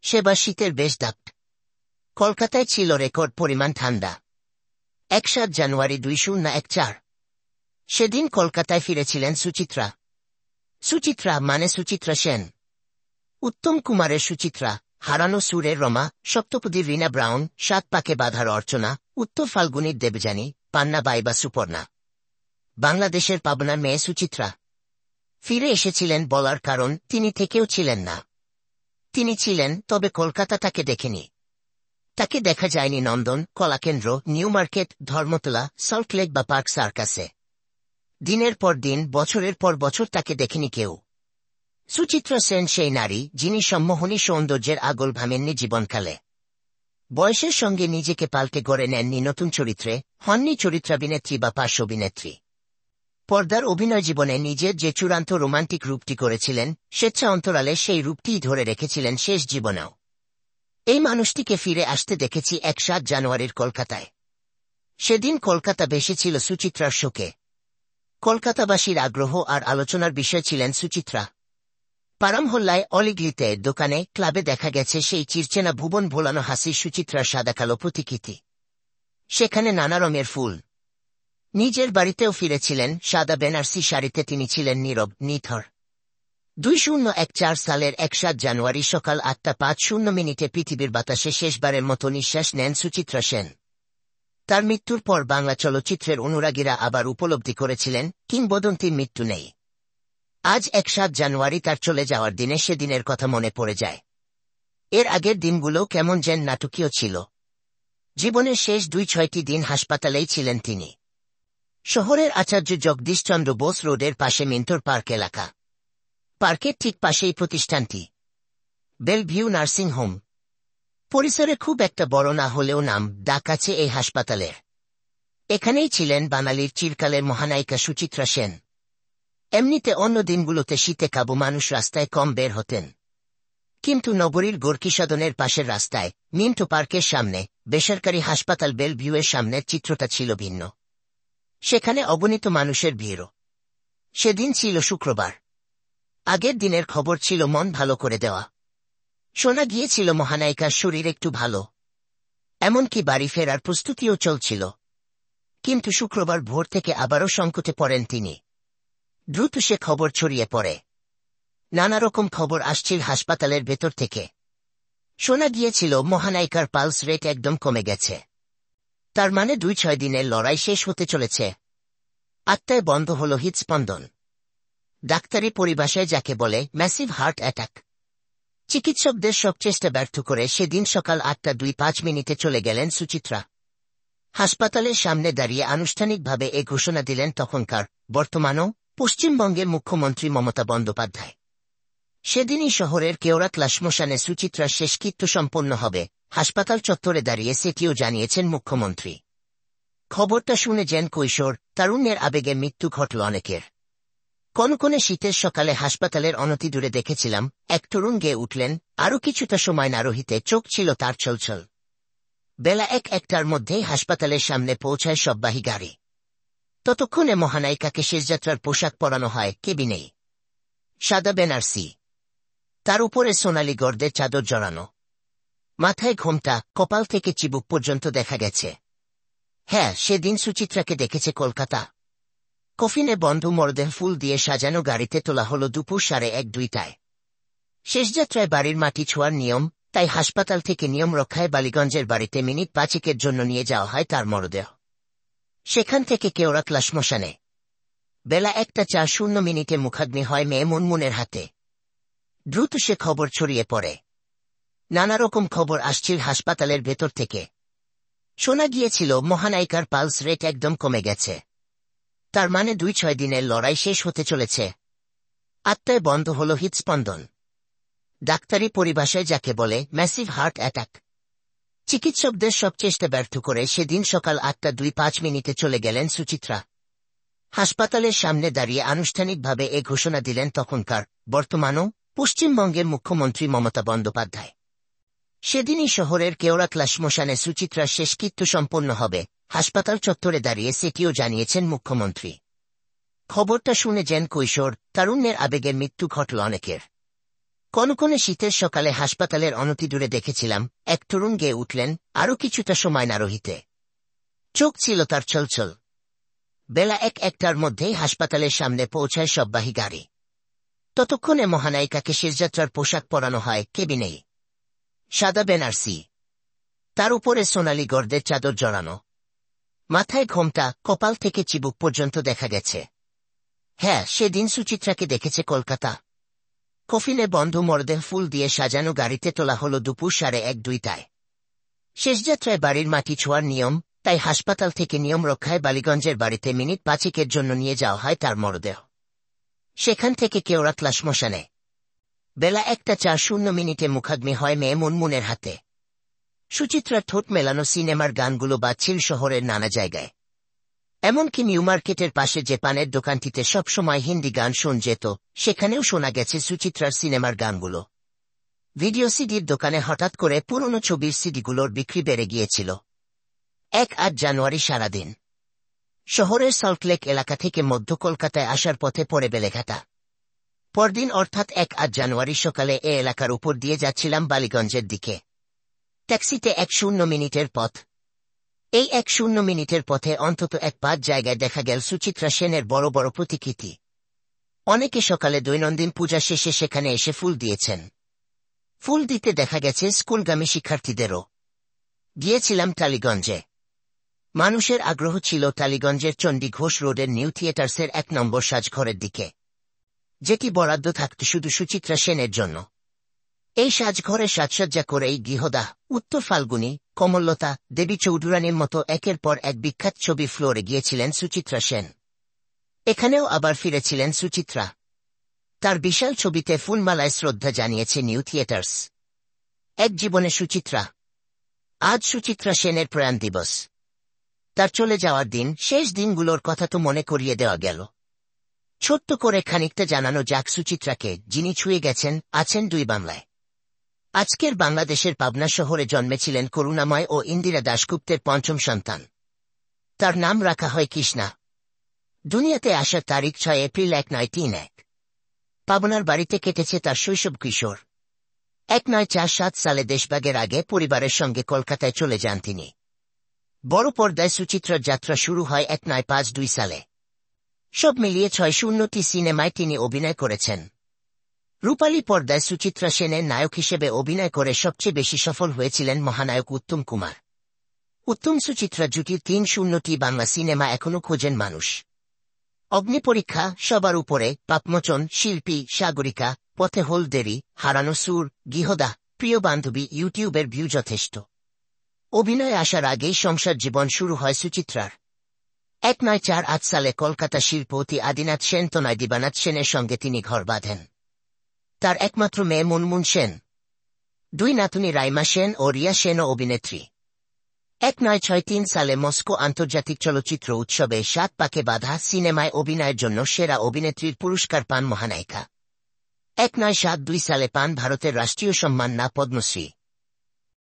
সেবার শীতের বেশ দাপ। কলকাতায় ছিল রেকর্ড পরিমাণ ঠান্ডা। ৭ জানুয়ারি ২০১৪। সেদিন কলকাতায় ফিরেছিলেন সুচিত্রা। সুচিত্রা মানে সুচিত্রা সেন। উত্তম কুমারের সুচিত্রা, হারানো সুরের রমা, সপ্তপদীর রীনা ব্রাউন, সাত পাকে বাঁধার অর্চনা, উত্তর ফাল্গুনীর দেবযানী, পান্না বাইবা সুপর্ণা। বাংলাদেশের পাবনার মেয়ে সুচিত্রা ফিরে এসেছিলেন বলার কারণ তিনি থেকেও ছিলেন না। তিনি ছিলেন, তবে কলকাতা তাকে দেখেনি। তাকে দেখা যায়নি নন্দন, কলাকেন্দ্র, নিউ মার্কেট, ধর্মতলা, সল্টলেক বা পার্ক সার্কাসে। দিনের পর দিন, বছরের পর বছর তাকে দেখেনি কেউ। সুচিত্রা সেন সেই নারী যিনি সম্মোহনী সৌন্দর্যের আগল ভামেননি জীবনকালে। বয়সের সঙ্গে নিজেকে পাল্টে গড়ে নেননি নতুন চরিত্রে, হননি চরিত্রাভিনেত্রী বা পার্শ্ব অভিনেত্রী। পর্দার অভিনয় জীবনে নিজের যে চূড়ান্ত রোমান্টিক রূপটি করেছিলেন, স্বেচ্ছা অন্তরালে সেই রূপটিই ধরে রেখেছিলেন শেষ জীবনেও। এই মানুষটিকে ফিরে আসতে দেখেছি ৭ জানুয়ারির কলকাতায়। সেদিন কলকাতা ভেসেছিল সুচিত্রার শোকে। কলকাতাবাসীর আগ্রহ আর আলোচনার বিষয় ছিলেন সুচিত্রা। পারামহল্লায়, অলিগলিতে, দোকানে, ক্লাবে দেখা গেছে সেই চিরচেনা ভুবন ভোলানো হাসির সুচিত্রার সাদাকালো প্রতিকৃতি। সেখানে নানা রঙের ফুল। নিজের বাড়িতেও ফিরেছিলেন সাদা বেনারসি শাড়িতে। তিনি ছিলেন নীরব, নিথর। ২০১৪ সালের ৭ জানুয়ারি সকাল ৮:৫০ পৃথিবীর বাতাসে শেষবারের মতো নিঃশ্বাস নেন সুচিত্রা সেন। তার মৃত্যুর পর বাংলা চলচ্চিত্রের অনুরাগীরা আবার উপলব্ধি করেছিলেন কিংবদন্তির মৃত্যু নেই। আজ ৭ জানুয়ারি তার চলে যাওয়ার দিনে সেদিনের কথা মনে পড়ে যায়। এর আগের দিনগুলো কেমন যেন নাটকীয় ছিল। জীবনের শেষ ২-৬টি দিন হাসপাতালেই ছিলেন তিনি। শহরের আচার্য জগদীশচন্দ্র বোস রোডের পাশে মিন্টোর পার্ক এলাকা। পার্কের ঠিক পাশেই প্রতিষ্ঠানটি, বেলভিউ নার্সিং হোম। পরিসরে খুব একটা বড় না হলেও নাম ডাক আছে এই হাসপাতালের। এখানেই ছিলেন বাঙালির চিরকালের মহানায়িকা সুচিত্রা সেন। এমনিতে অন্য দিনগুলোতে শীতে কাবু মানুষ রাস্তায় কম বের হতেন, কিন্তু নগরীর গোর্কিসদনের পাশের রাস্তায়, মিন্টো পার্কের সামনে, বেসরকারি হাসপাতাল বেলভিউয়ের সামনের চিত্রটা ছিল ভিন্ন। সেখানে অগণিত মানুষের ভিড়। সেদিন ছিল শুক্রবার। আগের দিনের খবর ছিল মন ভালো করে দেওয়া। শোনা গিয়েছিল মহানায়িকার শরীর একটু ভালো, এমনকি বাড়ি ফেরার প্রস্তুতিও চলছিল। কিন্তু শুক্রবার ভোর থেকে আবারও সংকটে পড়েন তিনি। দ্রুত সে খবর ছড়িয়ে পড়ে। নানা রকম খবর আসছিল হাসপাতালের ভেতর থেকে। শোনা গিয়েছিল মহানায়িকার পালস রেট একদম কমে গেছে। তার মানে ২-৬ দিনের লড়াই শেষ হতে চলেছে। আত্মায় বন্ধ হল হৃদস্পন্দন। ডাক্তারি পরিভাষায় যাকে বলে ম্যাসিভ হার্ট অ্যাটাক। চিকিৎসকদের সব চেষ্টা ব্যর্থ করে সেদিন সকাল ৮:২৫ চলে গেলেন সুচিত্রা। হাসপাতালের সামনে দাঁড়িয়ে আনুষ্ঠানিকভাবে এ ঘোষণা দিলেন তখনকার, বর্তমানও পশ্চিমবঙ্গের মুখ্যমন্ত্রী মমতা বন্দ্যোপাধ্যায়। সেদিনই শহরের কেওড়াতলা শ্মশানে সুচিত্রার শেষকৃত্য সম্পন্ন হবে। হাসপাতাল চত্বরে দাঁড়িয়ে সেটিও জানিয়েছেন মুখ্যমন্ত্রী। খবরটা শুনে যেন কৈশোর, তারুণ্যের আবেগে মৃত্যু ঘটল অনেকের। কনকনে শীতের সকালে হাসপাতালের অনতিদূরে দেখেছিলাম এক তরুণ গেয়ে উঠলেন। আরও কিছুটা সময় না রহিতে চোখ ছিল তার ছলছল। বেলা ১টার মধ্যেই হাসপাতালের সামনে পৌঁছায় সববাহী গাড়ি। ততক্ষণে মহানায়িকাকে শেষযাত্রার পোশাক পরানো হয় কেবিনেই। সাদা বেনারসি, তার উপরে সোনালি গর্দের চাদর জড়ানো। মাথায় ঘোমটা, কপাল থেকে চিবুক পর্যন্ত দেখা গেছে। হ্যাঁ, সেদিন সুচিত্রাকে দেখেছে কলকাতা। কফিনে বন্ধ মরদেহ ফুল দিয়ে সাজানো গাড়িতে তোলা হল দুপুর ১:৩০-২টায়। শেষযাত্রায় বাড়ির মাটি ছোঁয়ার নিয়ম, তাই হাসপাতাল থেকে নিয়ম রক্ষায় বালিগঞ্জের বাড়িতে মিনিট ৫-১ জন্য নিয়ে যাওয়া হয় তার মরদেহ। সেখান থেকে কেওড়াতলা শ্মশানে। বেলা ১:০৪ মুখাগ্নি হয় মেয়ে মুনমুনের হাতে। দ্রুত সে খবর ছড়িয়ে পড়ে। নানা রকম খবর আসছিল হাসপাতালের ভেতর থেকে। শোনা গিয়েছিল মহানায়িকার পালস রেট একদম কমে গেছে। তার মানে ২-৬ দিনের লড়াই শেষ হতে চলেছে। আত্মায় বন্ধ হল হৃদস্পন্দন। ডাক্তারি পরিভাষায় যাকে বলে ম্যাসিভ হার্ট অ্যাটাক। চিকিৎসকদের সব চেষ্টা ব্যর্থ করে সেদিন সকাল ৮:২৫ চলে গেলেন সুচিত্রা। হাসপাতালের সামনে দাঁড়িয়ে আনুষ্ঠানিকভাবে এ ঘোষণা দিলেন তখনকার, বর্তমানও পশ্চিমবঙ্গের মুখ্যমন্ত্রী মমতা বন্দ্যোপাধ্যায়। সেদিনই শহরের কেওড়াতলা শ্মশানে সুচিত্রার শেষকৃত্য সম্পন্ন হবে। হাসপাতাল চত্বরে দাঁড়িয়ে সেটিও জানিয়েছেন মুখ্যমন্ত্রী। খবরটা শুনে যেন কৈশোর, তারুণ্যের আবেগের মৃত্যু ঘটল অনেকের। কনকনে শীতের সকালে হাসপাতালের অনতিদূরে দেখেছিলাম এক তরুণ গেয়ে উঠলেন আরও কিছুটা সময় না রহিতে। চোখ ছিল তার ছলছল। বেলা একটার মধ্যেই হাসপাতালের সামনে পৌঁছায় সববাহী গাড়ি। ততক্ষণে মহানায়িকাকে শেষযাত্রার পোশাক পরানো হয় কেবিনেই। সাদা বেনারসি, তার উপরে সোনালি গর্দের চাদর জড়ানো, মাথায় ঘোমটা, কপাল থেকে চিবুক পর্যন্ত দেখা গেছে। হ্যাঁ, সেদিন সুচিত্রাকে দেখেছে কলকাতা। কফিনে বন্ধ মরদেহ ফুল দিয়ে সাজানো গাড়িতে তোলা হল দুপুর 1:30টায়। শেষযাত্রায় বাড়ির মাটি ছোঁয়ার নিয়ম, তাই হাসপাতাল থেকে নিয়ম রক্ষায় বালিগঞ্জের বাড়িতে মিনিট 5 জন্য নিয়ে যাওয়া হয় তার মরদেহ। সেখান থেকে কেওড়াতলা শ্মশানে। বেলা 1:04 মুখাগ্নি হয় মেয়ে মুনমুনের হাতে। সুচিত্রার ঠোঁট মেলানো সিনেমার গানগুলো বাজছিল শহরের নানা জায়গায়। এমনকি নিউ মার্কেটের পাশে যে পানের দোকানটিতে সবসময় হিন্দি গান শোনা যেত, সেখানেও শোনা গেছে সুচিত্রার সিনেমার গানগুলো। ভিডিও সিডির দোকানে হঠাৎ করে পুরনো ছবির সিডিগুলোর বিক্রি বেড়ে গিয়েছিল। 8 জানুয়ারি সারাদিন শহরের সল্টলেক এলাকা থেকে মধ্য কলকাতায় আসার পথে পড়ে বেলেঘাটা। পরদিন অর্থাৎ 1 জানুয়ারি সকালে এ এলাকার উপর দিয়ে যাচ্ছিলাম বালিগঞ্জের দিকে। ট্যাক্সিতে 10 পথ। এই 10 পথে অন্তত 5 জায়গায় দেখা গেল সুচিত্রা সেনের বড় বড় প্রতিকৃতি। অনেকে সকালে দৈনন্দিন পূজা শেষে সেখানে এসে ফুল দিয়েছেন। ফুল দিতে দেখা গেছে স্কুলগামী শিক্ষার্থীদেরও। গিয়েছিলাম টালিগঞ্জে। মানুষের আগ্রহ ছিল টালিগঞ্জের চণ্ডী ঘোষ রোডের নিউ থিয়েটার্সের 1 নম্বর সাজঘরের দিকে, যেটি বরাদ্দ থাকত শুধু সুচিত্রা সেনের জন্য। এই সাজঘরে সাজসজ্জা করেই গৃহদাহ, উত্তর ফাল্গুনী, কমললতা, দেবী চৌধুরানীর মতো একের পর এক বিখ্যাত ছবি ফ্লোরে গিয়েছিলেন সুচিত্রা সেন। এখানেও আবার ফিরেছিলেন সুচিত্রা। তার বিশাল ছবিতে ফুলমালায় শ্রদ্ধা জানিয়েছে নিউ থিয়েটার্স। এক জীবনে সুচিত্রা। আজ সুচিত্রা সেনের প্রয়াণ দিবস। তার চলে যাওয়ার দিন, শেষ দিনগুলোর কথা তো মনে করিয়ে দেওয়া গেল। ছোট্ট করে খানিকটা জানানো যাক সুচিত্রাকে, যিনি ছুঁয়ে গেছেন, আছেন 2 বাংলায়। আজকের বাংলাদেশের পাবনা শহরে জন্মেছিলেন করুণাময় ও ইন্দিরা দাশগুপ্তের 5ম সন্তান। তার নাম রাখা হয় কৃষ্ণা। দুনিয়াতে আসার তারিখ 6 এপ্রিল 1931। পাবনার বাড়িতে কেটেছে তার শৈশব কিশোর। 1947 সালে দেশভাগের আগে পরিবারের সঙ্গে কলকাতায় চলে যান তিনি। বড় পর্দায় সুচিত্রার যাত্রা শুরু হয় 1952 সালে। সব মিলিয়ে 6টি সিনেমায় তিনি অভিনয় করেছেন। রূপালী পর্দায় সুচিত্রা সেনের নায়ক হিসেবে অভিনয় করে সবচেয়ে বেশি সফল হয়েছিলেন মহানায়ক উত্তম কুমার। উত্তম সুচিত্রা জুটির 3টি বাংলা সিনেমা এখনো খোঁজেন মানুষ। অগ্নিপরীক্ষা, সবার উপরে, পাপমোচন, শিল্পী, সাগরিকা, পথে হলদেরি, হারানো সুর, গৃহদাহ, প্রিয় বান্ধবী, ইউটিউবের ভিউ যথেষ্ট। অভিনয়ে আসার আগেই সংসার জীবন শুরু হয় সুচিত্রার। 1948 সালে কলকাতা শিল্পপতি আদিনাথ সেন তনয় দিবানাথ সেনের সঙ্গে তিনি ঘর বাঁধেন। তার একমাত্র মেয়ে মুনমুন সেন। 2 নাতনি রাইমা সেন ও রিয়া সেনও অভিনেত্রী। 1963 সালে মস্কো আন্তর্জাতিক চলচ্চিত্র উৎসবে 7 পাকে বাঁধা সিনেমায় অভিনয়ের জন্য সেরা অভিনেত্রীর পুরস্কার পান মহানায়িকা। 1972 সালে পান ভারতের রাষ্ট্রীয় সম্মান না পদ্মশ্রী।